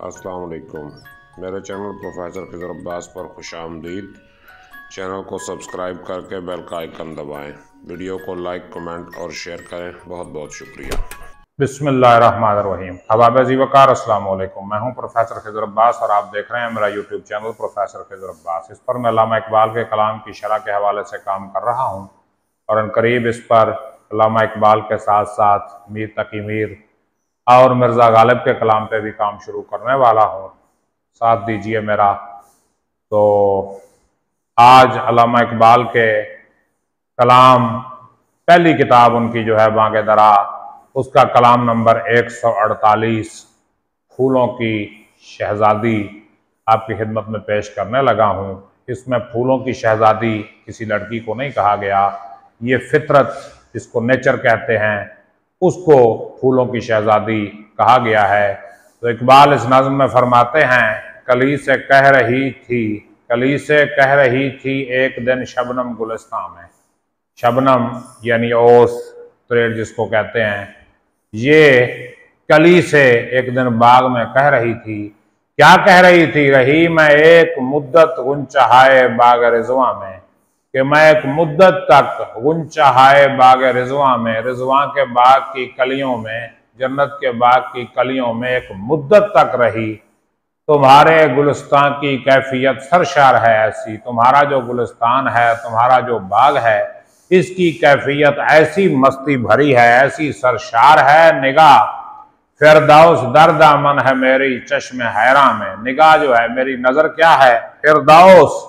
अस्सलाम वालेकुम। मेरे चैनल प्रोफेसर खिज़र अब्बास पर खुशामदीद। चैनल को सब्सक्राइब करके बेल का आइकन दबाएं। वीडियो को लाइक, कमेंट और शेयर करें। बहुत बहुत शुक्रिया। बिस्मिल्लाहिर्रहमानिर्रहीम। हबाब-ए वकार अस्सलाम वालेकुम। मैं हूं प्रोफेसर खिज़र अब्बास और आप देख रहे हैं मेरा YouTube channel professor Khizar Abbas. इस पर मैं अल्लामा इकबाल के कलाम की शरह के हवाले से काम कर रहा हूं और अनकरीब इस पर अल्लामा इकबाल के साथ साथ मीर तकी मीर और मिर्ज़ा गालिब के कलाम पे भी काम शुरू करने वाला हूँ। साथ दीजिए मेरा। तो आज अल्लामा इकबाल के कलाम, पहली किताब उनकी जो है बांगे दरा, उसका कलाम नंबर 148 फूलों की शहजादी आपकी खिदमत में पेश करने लगा हूँ। इसमें फूलों की शहजादी किसी लड़की को नहीं कहा गया, ये फितरत जिसको नेचर कहते हैं उसको फूलों की शहजादी कहा गया है। तो इकबाल इस नज़्म में फरमाते हैं, कली से कह रही थी एक दिन शबनम गुलिस्तां में। शबनम यानी ओस, त्रेड़ जिसको कहते हैं, ये कली से एक दिन बाग में कह रही थी। क्या कह रही थी? रही मैं एक मुद्दत गुंचहाए बाग रिजवा में, कि मैं एक मुद्दत तक गुंचहाए बाग रिजवा में, रिजवा के बाग की कलियों में, जन्नत के बाग की कलियों में एक मुद्दत तक रही। तुम्हारे गुलिस्तान की कैफियत सरशार है ऐसी, तुम्हारा जो गुलिस्तान है, तुम्हारा जो बाग है, इसकी कैफियत ऐसी मस्ती भरी है, ऐसी सरशार है। निगाह फिरदौस दर दामन है मेरी चश्मे हैरां में। निगाह जो है, मेरी नजर क्या है? फिरदौस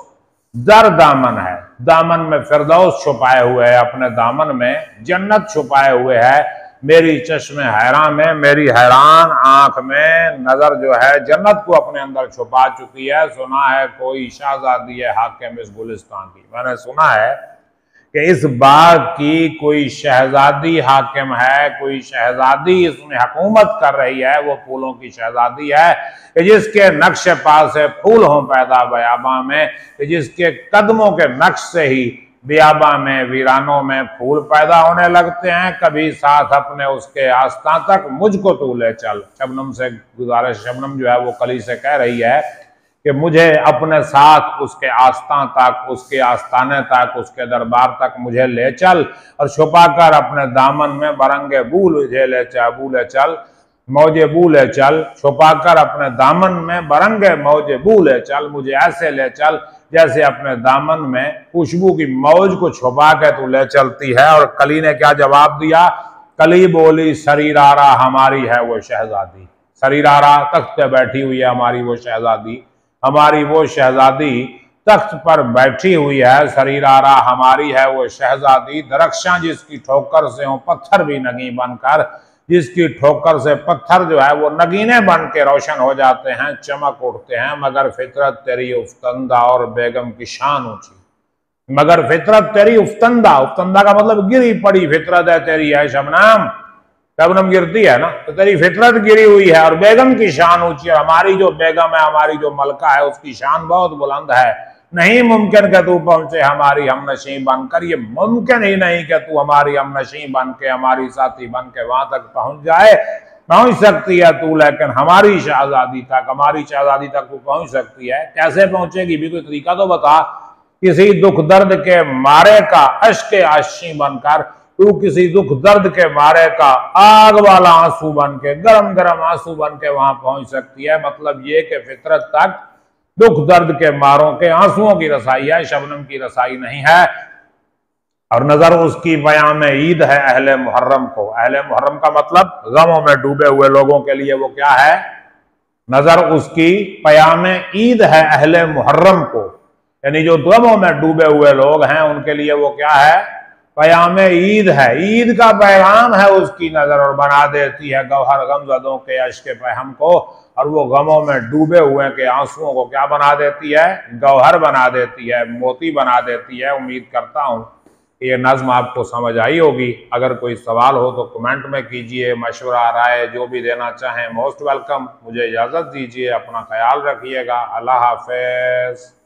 दर दामन है, दामन में फिरदौस छुपाए हुए है, अपने दामन में जन्नत छुपाए हुए है। मेरी चश्मे हैरां में, मेरी हैरान आंख में नजर जो है जन्नत को अपने अंदर छुपा चुकी है। सुना है कोई शहजादी है हाकिम इस गुलिस्तान की, मैंने सुना है कि इस बाग की कोई शहजादी हाकिम है, कोई शहजादी इसमें हुकूमत कर रही है। वो फूलों की शहजादी है कि जिसके नक्श पास से फूल हों पैदा बयाबा में, कि जिसके कदमों के नक्श से ही बियाबा में, वीरानों में फूल पैदा होने लगते हैं। कभी साथ अपने उसके आस्था तक मुझको तू ले चल। शबनम से गुजारिश, शबनम जो है वो कली से कह रही है कि मुझे अपने साथ उसके आस्था तक, उसके आस्थाने तक, उसके दरबार तक मुझे ले चल और छुपाकर अपने दामन में बरंगे बूले चल, मौजे बूले चल। छुपाकर अपने दामन में बरंगे मौजे बूले चल, मुझे ऐसे ले चल जैसे अपने दामन में खुशबू की मौज को छुपा के तू ले चलती है। और कली ने क्या जवाब दिया? कली बोली, शरीरारा हमारी है वो शहजादी। शरीरारा, तख्त पे बैठी हुई है हमारी वो शहजादी, हमारी वो शहजादी तख्त पर बैठी हुई है। शरीरारा हमारी है वो शहजादी, दरख्शां जिसकी ठोकर से हो पत्थर भी नगी बनकर, जिसकी ठोकर से पत्थर जो है वो नगीने बन के रोशन हो जाते हैं, चमक उठते हैं। मगर फितरत तेरी उफ्तंदा और बेगम की शान ऊंची। मगर फितरत तेरी उफ्तंदा, उफ्तंदा का मतलब गिरी पड़ी फितरत है तेरी है शबनम। शबनम गिरती है ना, तो तेरी फितरत गिरी हुई है और बेगम की शान ऊंची है। हमारी जो बेगम है, हमारी जो मलका है, उसकी शान बहुत बुलंद है। नहीं मुमकिन कि तू पहुंचे हमारी हमनशी बनकर, ये मुमकिन ही नहीं कि तू हमारी हमनशी बन के, हमारी साथी बन के वहां तक पहुंच जाए। पहुंच सकती है तू, लेकिन हमारी शहजादी तक, हमारी शहजादी तक तू पहुंच सकती है। कैसे पहुंचेगी भी? कोई तरीका तो बता। किसी दुख दर्द के मारे का अश्क आशी बनकर, तू किसी दुख दर्द के मारे का आग वाला आंसू बन के, गरम गरम आंसू बन के वहां पहुंच सकती है। मतलब ये कि फितरत तक दुख दर्द के मारों के आंसुओं की रसाई है, शबनम की रसाई नहीं है। और नजर उसकी बयां में ईद है अहले मुहर्रम को। अहले मुहर्रम का मतलब गमों में डूबे हुए लोगों के लिए वो क्या है? नजर उसकी पयाम ईद है अहले मुहर्रम को, यानी जो गमों में डूबे हुए लोग हैं उनके लिए वो क्या है? पयाम ईद है। ईद का पैगाम है उसकी नजर, और बना देती है गौहर गमजदों के अश्क पहम को। और वो गमों में डूबे हुए के आंसुओं को क्या बना देती है? गौहर बना देती है, मोती बना देती है। उम्मीद करता हूं कि ये नज्म आपको समझ आई होगी। अगर कोई सवाल हो तो कमेंट में कीजिए। मशवरा, राय जो भी देना चाहें मोस्ट वेलकम। मुझे इजाजत दीजिए, अपना ख्याल रखिएगा। अल्लाह हाफिज।